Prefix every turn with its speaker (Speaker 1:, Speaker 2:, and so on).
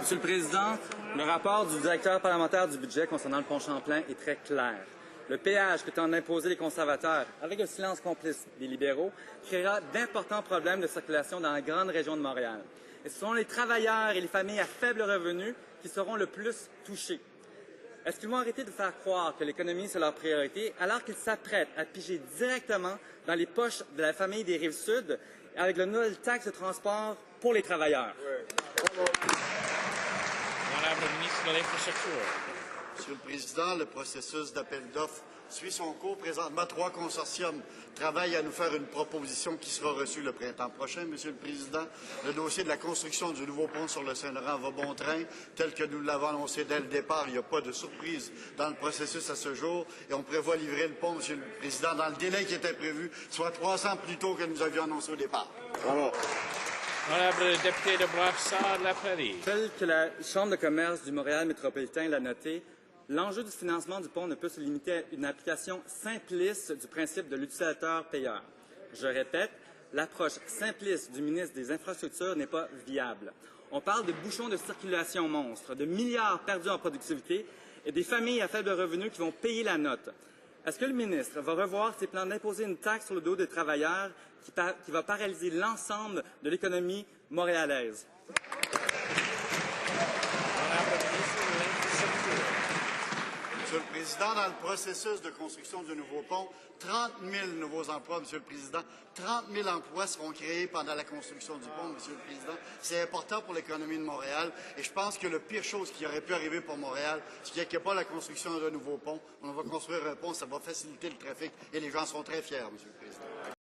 Speaker 1: Monsieur le Président, le rapport du directeur parlementaire du budget concernant le pont Champlain est très clair. Le péage que tentent d'imposer les conservateurs, avec le silence complice des libéraux, créera d'importants problèmes de circulation dans la grande région de Montréal. Et ce sont les travailleurs et les familles à faible revenu qui seront le plus touchés. Est-ce qu'ils vont arrêter de faire croire que l'économie, c'est leur priorité, alors qu'ils s'apprêtent à piger directement dans les poches de la famille des Rives-Sud avec la nouvelle taxe de transport pour les travailleurs?
Speaker 2: Honorable ministre de l'Infrastructure.
Speaker 3: Monsieur le Président, le processus d'appel d'offres suit son cours. Présentement, 3 consortiums travaillent à nous faire une proposition qui sera reçue le printemps prochain. Monsieur le Président, le dossier de la construction du nouveau pont sur le Saint-Laurent va bon train. Tel que nous l'avons annoncé dès le départ, il n'y a pas de surprise dans le processus à ce jour. Et on prévoit livrer le pont, Monsieur le Président, dans le délai qui était prévu, soit 3 ans plus tôt que nous avions annoncé au départ. Bravo.
Speaker 2: Honorable député de Brossard-la-Prairie.
Speaker 1: Tel que la Chambre de commerce du Montréal métropolitain l'a noté, l'enjeu du financement du pont ne peut se limiter à une application simpliste du principe de l'utilisateur-payeur. Je répète, l'approche simpliste du ministre des Infrastructures n'est pas viable. On parle de bouchons de circulation monstres, de milliards perdus en productivité et des familles à faible revenu qui vont payer la note. Est-ce que le ministre va revoir ses plans d'imposer une taxe sur le dos des travailleurs qui va paralyser l'ensemble de l'économie montréalaise?
Speaker 3: Monsieur le Président, dans le processus de construction du nouveau pont, 30 000 nouveaux emplois, Monsieur le Président. 30 000 emplois seront créés pendant la construction du pont, Monsieur le Président. C'est important pour l'économie de Montréal et je pense que la pire chose qui aurait pu arriver pour Montréal, c'est qu'il n'y ait pas la construction d'un nouveau pont. On va construire un pont, ça va faciliter le trafic et les gens sont très fiers, Monsieur le Président.